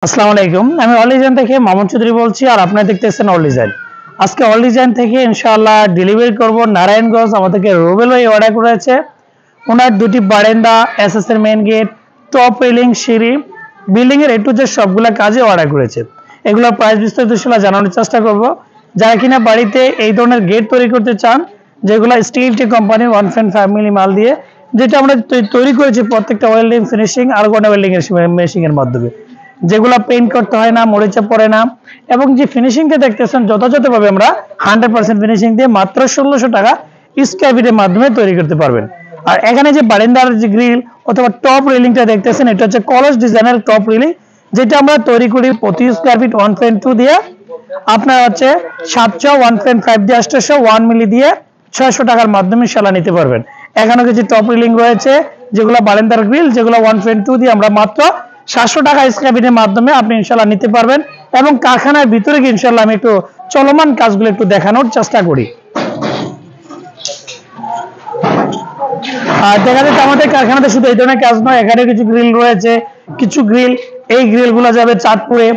আসসালামু আলাইকুম, আমি অল ডিজাইন থেকে মামুন চৌধুরী বলছি। আর আপনারা দেখতেছেন অল ডিজাইন। আজকে অল ডিজাইন থেকে ইনশাআল্লাহ ডেলিভারি করব নারায়ণগঞ্জ। আমাদেরকে রুবেল ভাই অর্ডার করেছে। ওনার দুটি বারান্দা, এসএস এর মেইন গেট, টপ রেলিং, সিঁড়ি, বিল্ডিং এর এটু যে সবগুলা কাজে অর্ডার করেছে। এগুলোর প্রাইস বিস্তারিত জানানোর চেষ্টা করব। যারা কিনা বাড়িতে এই ধরনের গেট তৈরি করতে চান, যেগুলো স্টিল টি কোম্পানি 1.5 মিলি মাল দিয়ে, যেটা আমরা তৈরি করেছি প্রত্যেকটা ওয়েল্ডিং, ফিনিশিং, আর্গন ওয়েল্ডিং এর মেশিং এর মাধ্যমে, যেগুলো পেইন্ট করতে হয় না, মরিচা পড়ে না, এবং যে ফিনিশিংটা দেখতেছেন যথাযথভাবে আমরা 100% ফিনিশিং দিয়ে মাত্র 1600 টাকা স্কয়ার ফিটের মাধ্যমে তৈরি করতে পারবেন। আর এখানে যে বারান্দার যে গ্রিল অথবা টপ রেলিংটা দেখতেছেন, এটা হচ্ছে কলস ডিজাইনের টপ রেলিং, যেটা আমরা তৈরি করি প্রতি স্কয়ার ফিট 1.2 দিয়ে। আপনার হচ্ছে 700, 1.5 দিয়ে 800, 1 মিলি দিয়ে 600 টাকার মাধ্যমে ইনশাআল্লাহ নিতে পারবেন। এখানে কিছু টপ রেলিং রয়েছে, যেগুলো বারান্দার গ্রিল, যেগুলো 1.2 দিয়ে আমরা মাত্র 700 টাকা স্কয়ার ফিটের মাধ্যমে আপনি ইনশাআল্লাহ নিতে পারবেন। এবং কারখানার ভিতরে গিয়ে ইনশাআল্লাহ আমি একটু চলমান কাজগুলো একটু দেখানোর চেষ্টা করি। আর দেখা যাচ্ছে আমাদের কারখানাতে শুধু এই ধরনের কাজ নয়, এখানে কিছু গ্রিল রয়েছে। কিছু গ্রিল, এই গ্রিলগুলো যাবে চাঁদপুরে।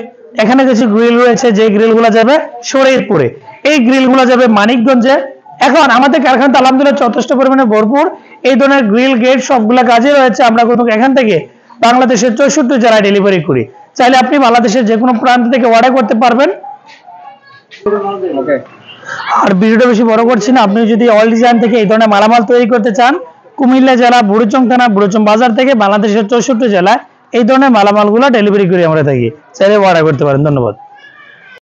এখানে কিছু গ্রিল রয়েছে, যে গ্রিলগুলো যাবে শরীয়তপুরে। এই গ্রিলগুলো যাবে মানিকগঞ্জে। এখন আমাদের কারখানাতে আলহামদুলিল্লাহ যথেষ্ট পরিমাণে ভরপুর এই ধরনের গ্রিল, গেট সবগুলা কাজে রয়েছে। আমরা কিন্তু এখান থেকে বাংলাদেশের 64 জেলায় ডেলিভারি করি। চাইলে আপনি বাংলাদেশের যে কোনো প্রান্ত থেকে অর্ডার করতে পারবেন। আর ভিডিওটা বেশি বড় করছি না, আপনি যদি অল ডিজাইন থেকে এই ধরনের মালামাল তৈরি করতে চান, কুমিল্লা জেলা বুড়ুচং থানা বুড়ুচং বাজার থেকে বাংলাদেশের 64 জেলায় এই ধরনের মালামালগুলো ডেলিভারি করি আমরা থাকি। চাইলে অর্ডার করতে পারেন। ধন্যবাদ।